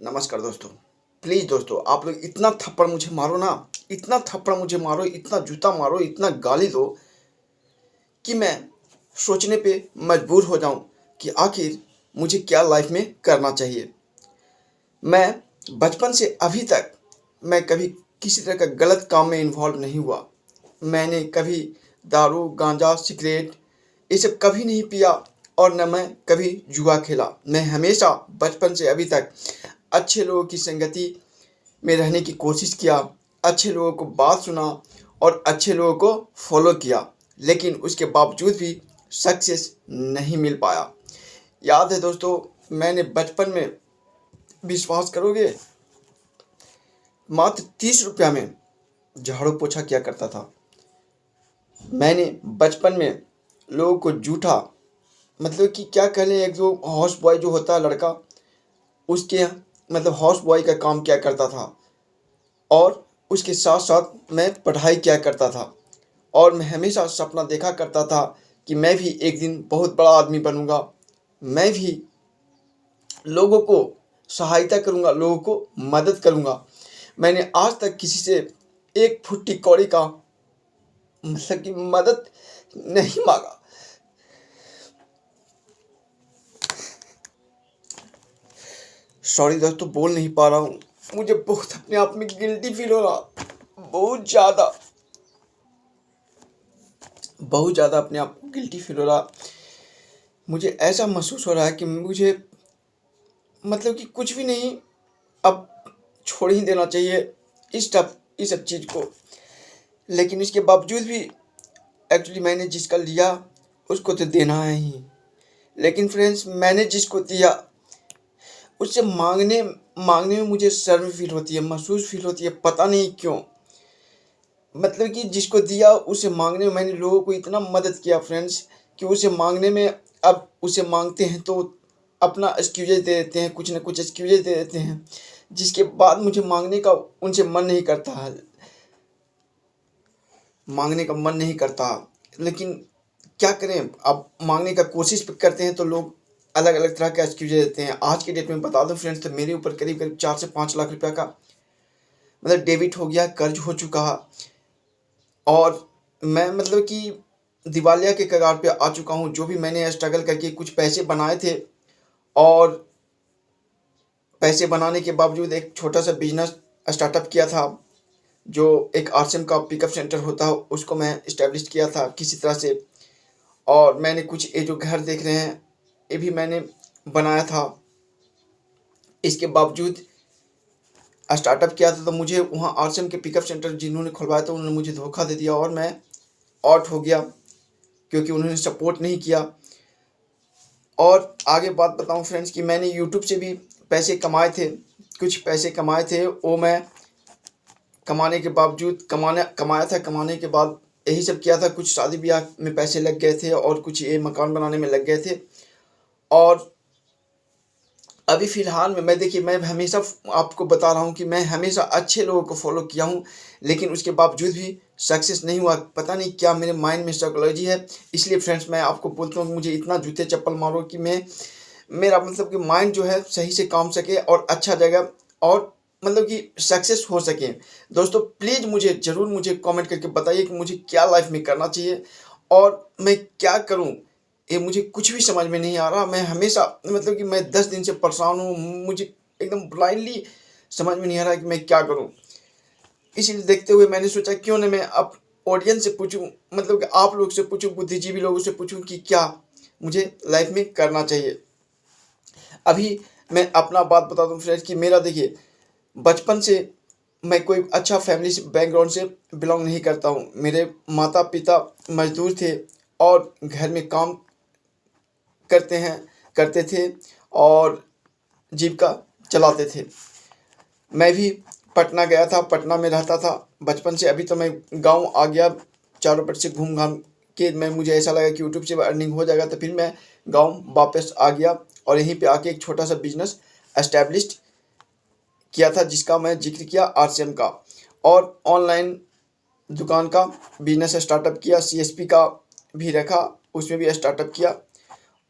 नमस्कार दोस्तों। प्लीज़ दोस्तों, आप लोग इतना थप्पड़ मुझे मारो ना, इतना थप्पड़ मुझे मारो, इतना जूता मारो, इतना गाली दो कि मैं सोचने पे मजबूर हो जाऊँ कि आखिर मुझे क्या लाइफ में करना चाहिए। मैं बचपन से अभी तक मैं कभी किसी तरह का गलत काम में इन्वॉल्व नहीं हुआ। मैंने कभी दारू, गांजा, सिगरेट ये सब कभी नहीं पिया और न मैं कभी जुआ खेला। मैं हमेशा बचपन से अभी तक अच्छे लोगों की संगति में रहने की कोशिश किया, अच्छे लोगों को बात सुना और अच्छे लोगों को फॉलो किया, लेकिन उसके बावजूद भी सक्सेस नहीं मिल पाया। याद है दोस्तों, मैंने बचपन में, विश्वास करोगे, मात्र 30 रुपया में झाड़ू पोछा किया करता था। मैंने बचपन में लोगों को जूठा, मतलब कि क्या कह लें, एक जो हाउस बॉय जो होता है लड़का, उसके मतलब हाउस बॉय का काम किया करता था और उसके साथ साथ मैं पढ़ाई किया करता था। और मैं हमेशा सपना देखा करता था कि मैं भी एक दिन बहुत बड़ा आदमी बनूंगा, मैं भी लोगों को सहायता करूंगा, लोगों को मदद करूंगा। मैंने आज तक किसी से एक फुट्टी कौड़ी का मतलब कि मदद नहीं मांगा। सॉरी दोस्तों, बोल नहीं पा रहा हूँ। मुझे बहुत अपने आप में गिल्टी फील हो रहा, बहुत ज़्यादा अपने आप को गिल्टी फील हो रहा। मुझे ऐसा महसूस हो रहा है कि मुझे मतलब कि कुछ भी नहीं, अब छोड़ ही देना चाहिए इस सब चीज़ को। लेकिन इसके बावजूद भी एक्चुअली मैंने जिसका लिया उसको तो देना है ही। लेकिन फ्रेंड्स, मैंने जिसको दिया उससे मांगने मांगने में मुझे शर्म फील होती है, महसूस फील होती है, पता नहीं क्यों। मतलब कि जिसको दिया उसे मांगने में मैंने लोगों को इतना मदद किया फ्रेंड्स, कि उसे मांगने में, अब उसे मांगते हैं तो अपना एक्सक्यूजेज दे देते हैं, कुछ ना कुछ एक्सक्यूजेज दे देते हैं, जिसके बाद मुझे मांगने का उनसे मन नहीं करता है, मांगने का मन नहीं करता। लेकिन क्या करें, अब मांगने का कोशिश करते हैं तो लोग अलग अलग तरह के एक्सक्यूजेज देते हैं। आज के डेट में बता दो फ्रेंड्स, तो मेरे ऊपर करीब करीब 4 से 5 लाख रुपया का मतलब डेबिट हो गया, कर्ज हो चुका है। और मैं मतलब कि दिवालिया के कगार पे आ चुका हूँ। जो भी मैंने स्ट्रगल करके कुछ पैसे बनाए थे और पैसे बनाने के बावजूद एक छोटा सा बिजनेस स्टार्टअप किया था, जो एक आरसीएम का पिकअप सेंटर होता है, उसको मैं इस्टेब्लिश किया था किसी तरह से। और मैंने कुछ ये जो घर देख रहे हैं ये भी मैंने बनाया था। इसके बावजूद स्टार्टअप किया था तो मुझे वहाँ आरसीएम के पिकअप सेंटर जिन्होंने खुलवाया था उन्होंने मुझे धोखा दे दिया और मैं आउट हो गया, क्योंकि उन्होंने सपोर्ट नहीं किया। और आगे बात बताऊं फ्रेंड्स कि मैंने यूट्यूब से भी पैसे कमाए थे, कुछ पैसे कमाए थे। वो मैं कमाने के बावजूद कमाने के बाद यही सब किया था। कुछ शादी ब्याह में पैसे लग गए थे और कुछ ये मकान बनाने में लग गए थे। और अभी फ़िलहाल में मैं, देखिए, मैं हमेशा आपको बता रहा हूँ कि मैं हमेशा अच्छे लोगों को फॉलो किया हूँ, लेकिन उसके बावजूद भी सक्सेस नहीं हुआ। पता नहीं क्या मेरे माइंड में साइकोलॉजी है। इसलिए फ्रेंड्स, मैं आपको बोलता हूँ कि मुझे इतना जूते चप्पल मारो कि मेरा मतलब कि माइंड जो है सही से काम सके और अच्छा जगह और मतलब कि सक्सेस हो सके। दोस्तों प्लीज़ मुझे कमेंट करके बताइए कि मुझे क्या लाइफ में करना चाहिए और मैं क्या करूं। ये मुझे कुछ भी समझ में नहीं आ रहा। मैं हमेशा मतलब कि मैं 10 दिन से परेशान हूँ। मुझे एकदम ब्लाइंडली समझ में नहीं आ रहा कि मैं क्या करूँ। इसीलिए देखते हुए मैंने सोचा क्यों ना मैं अब ऑडियंस से पूछूं, मतलब कि आप लोग से पूछूं, बुद्धिजीवी लोगों से पूछूं कि क्या मुझे लाइफ में करना चाहिए। अभी मैं अपना बात बता दूं फ्रेंड्स कि मेरा, देखिए, बचपन से मैं कोई अच्छा फैमिली से बैकग्राउंड से बिलोंग नहीं करता हूँ। मेरे माता पिता मजदूर थे और घर में काम करते थे और जीविका चलाते थे। मैं भी पटना गया था, पटना में रहता था बचपन से। अभी तो मैं गांव आ गया, चारों पट से घूम घाम के मुझे ऐसा लगा कि यूट्यूब से अर्निंग हो जाएगा, तो फिर मैं गांव वापस आ गया और यहीं पे आके एक छोटा सा बिजनेस एस्टेब्लिश किया था, जिसका मैं जिक्र किया, आरसीएम का। और ऑनलाइन दुकान का बिजनेस स्टार्टअप किया, सीएसपी का भी रखा, उसमें भी स्टार्टअप किया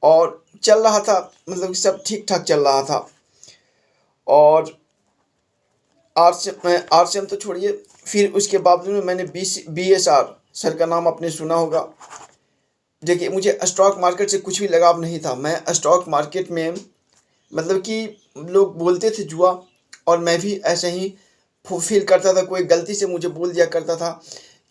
और चल रहा था, मतलब सब ठीक ठाक चल रहा था। और आरसीएम तो छोड़िए, फिर उसके बावजूद में मैंने BSR सर का नाम आपने सुना होगा। देखिए, मुझे स्टॉक मार्केट से कुछ भी लगाव नहीं था। मैं स्टॉक मार्केट में मतलब कि लोग बोलते थे जुआ, और मैं भी ऐसे ही फील करता था। कोई गलती से मुझे बोल दिया करता था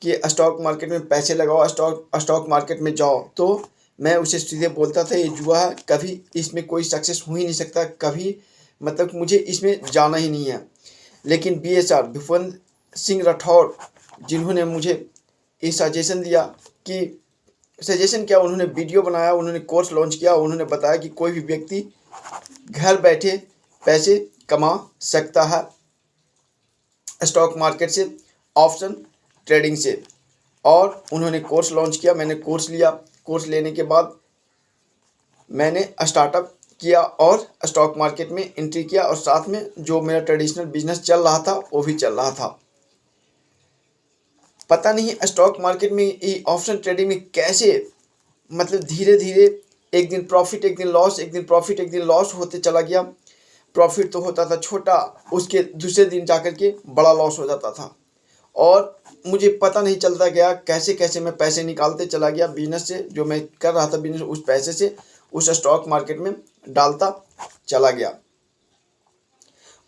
कि स्टॉक मार्केट में पैसे लगाओ, स्टॉक मार्केट में जाओ, तो मैं उसे सीधे बोलता था ये जुआ है, कभी इसमें कोई सक्सेस हो ही नहीं सकता, कभी मतलब कि मुझे इसमें जाना ही नहीं है। लेकिन BSR भूपेंद्र सिंह राठौर, जिन्होंने मुझे ये सजेशन दिया कि सजेशन क्या, उन्होंने वीडियो बनाया, उन्होंने कोर्स लॉन्च किया, उन्होंने बताया कि कोई भी व्यक्ति घर बैठे पैसे कमा सकता है स्टॉक मार्केट से, ऑप्शन ट्रेडिंग से। और उन्होंने कोर्स लॉन्च किया, मैंने कोर्स लिया। कोर्स लेने के बाद मैंने स्टार्टअप किया और स्टॉक मार्केट में एंट्री किया, और साथ में जो मेरा ट्रेडिशनल बिजनेस चल रहा था वो भी चल रहा था। पता नहीं स्टॉक मार्केट में ये ऑप्शन ट्रेडिंग में कैसे मतलब धीरे धीरे एक दिन प्रॉफिट एक दिन लॉस, एक दिन प्रॉफिट एक दिन लॉस होते चला गया। प्रॉफिट तो होता था छोटा, उसके दूसरे दिन जाकर के बड़ा लॉस हो जाता था, और मुझे पता नहीं चलता गया कैसे कैसे मैं पैसे निकालते चला गया बिजनेस से। जो मैं कर रहा था बिजनेस, उस पैसे से उस स्टॉक मार्केट में डालता चला गया,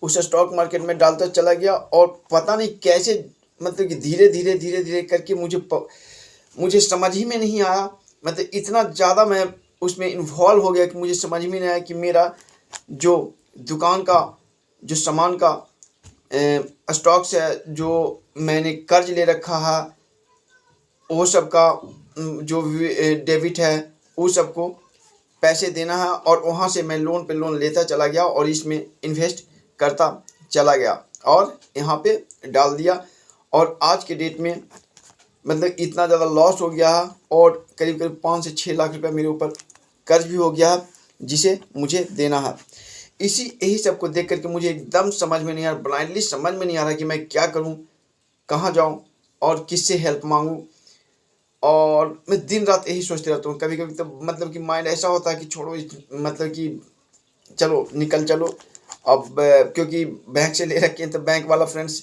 उस स्टॉक मार्केट में डालता चला गया। और पता नहीं कैसे मतलब कि धीरे धीरे करके मुझे समझ ही में नहीं आया। मतलब इतना ज़्यादा मैं उसमें इन्वॉल्व हो गया कि मुझे समझ में नहीं आया कि मेरा जो दुकान का जो सामान का स्टॉक्स है, जो मैंने कर्ज ले रखा है, वो सब का जो डेबिट है, वो सबको पैसे देना है। और वहाँ से मैं लोन पे लोन लेता चला गया और इसमें इन्वेस्ट करता चला गया और यहाँ पे डाल दिया। और आज के डेट में मतलब इतना ज़्यादा लॉस हो गया है, और करीब करीब 5 से 6 लाख रुपए मेरे ऊपर कर्ज भी हो गया है, जिसे मुझे देना है। यही सब को देख करके मुझे एकदम समझ में नहीं आ रहा, ब्लाइंडली समझ में नहीं आ रहा कि मैं क्या करूं, कहां जाऊं और किससे हेल्प मांगूं। और मैं दिन रात यही सोचते रहता हूं। कभी कभी तो मतलब कि माइंड ऐसा होता है कि छोड़ो, मतलब कि चलो निकल चलो अब, क्योंकि बैंक से ले रखे हैं तो बैंक वाला फ्रेंड्स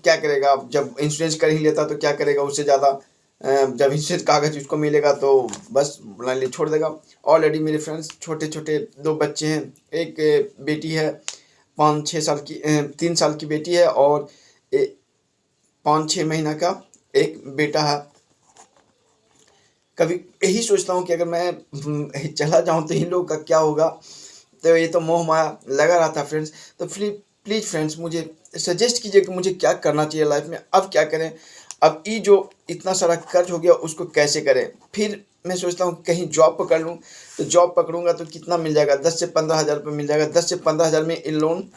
क्या करेगा, जब इंश्योरेंस कर ही लेता तो क्या करेगा उससे ज़्यादा। जब इंश्योरेंस कागज उसको मिलेगा तो बस ब्लाइंडली छोड़ देगा। ऑलरेडी मेरे फ्रेंड्स छोटे छोटे 2 बच्चे हैं, एक बेटी है 5-6 साल की, 3 साल की बेटी है, और 5-6 महीना का एक बेटा है। कभी यही सोचता हूँ कि अगर मैं चला जाऊँ तो इन लोगों का क्या होगा। तो ये तो मोह माया लगा रहा था फ्रेंड्स। तो प्लीज़ फ्रेंड्स मुझे सजेस्ट कीजिए कि मुझे क्या करना चाहिए लाइफ में, अब क्या करें। अब ये जो इतना सारा कर्ज हो गया उसको कैसे करें। फिर मैं सोचता हूँ कहीं जॉब पकड़ लूँ, तो जॉब पकड़ूंगा तो कितना मिल जाएगा, 10 से 15 हज़ार रुपये मिल जाएगा। 10 से 15 हज़ार में ये लोन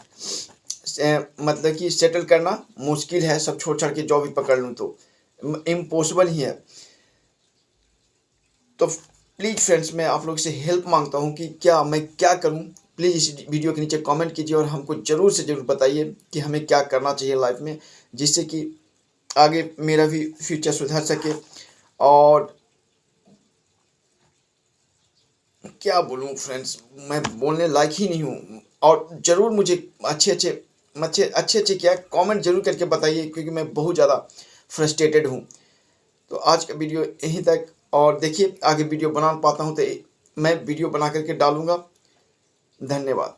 मतलब कि सेटल करना मुश्किल है। सब छोड़ छाड़ के जॉब ही पकड़ लूँ तो इम्पॉसिबल ही है। तो प्लीज़ फ्रेंड्स मैं आप लोग से हेल्प मांगता हूँ कि मैं क्या करूँ। प्लीज़ इस वीडियो के नीचे कमेंट कीजिए और हमको ज़रूर से ज़रूर बताइए कि हमें क्या करना चाहिए लाइफ में, जिससे कि आगे मेरा भी फ्यूचर सुधर सके। और क्या बोलूँ फ्रेंड्स, मैं बोलने लायक ही नहीं हूँ। और ज़रूर मुझे अच्छे क्या कमेंट ज़रूर करके बताइए, क्योंकि मैं बहुत ज़्यादा फ्रस्ट्रेटेड हूँ। तो आज का वीडियो यहीं तक, और देखिए आगे वीडियो बना पाता हूँ तो मैं वीडियो बना करके डालूँगा। धन्यवाद।